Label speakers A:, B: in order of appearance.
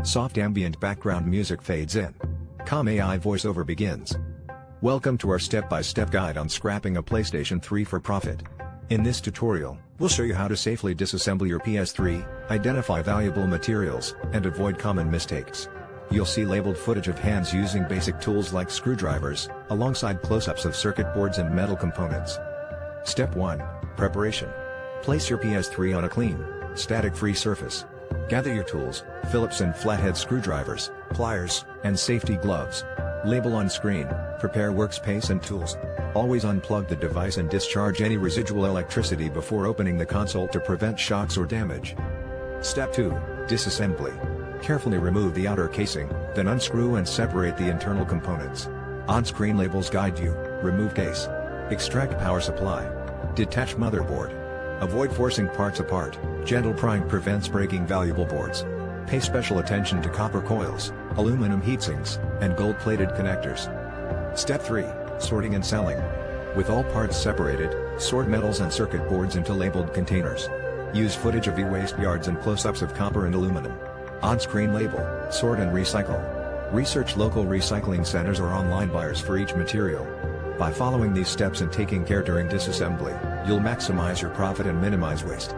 A: Soft ambient background music fades in. Calm AI voiceover begins. Welcome to our step-by-step guide on scrapping a PlayStation 3 for profit. In this tutorial, we'll show you how to safely disassemble your PS3, identify valuable materials, and avoid common mistakes. You'll see labeled footage of hands using basic tools like screwdrivers, alongside close-ups of circuit boards and metal components. Step 1. Preparation. Place your PS3 on a clean, static-free surface. Gather your tools, Phillips and flathead screwdrivers, pliers, and safety gloves. Label on screen, prepare workspace and tools. Always unplug the device and discharge any residual electricity before opening the console to prevent shocks or damage. Step 2. Disassembly. Carefully remove the outer casing, then unscrew and separate the internal components. On-screen labels guide you. Remove case. Extract power supply. Detach motherboard. Avoid forcing parts apart. Gentle prying prevents breaking valuable boards. Pay special attention to copper coils, aluminum heatsinks, and gold-plated connectors. Step 3. Sorting and selling. With all parts separated, sort metals and circuit boards into labeled containers. Use footage of e-waste yards and close-ups of copper and aluminum. On-screen label, sort and recycle. Research local recycling centers or online buyers for each material. By following these steps and taking care during disassembly, you'll maximize your profit and minimize waste.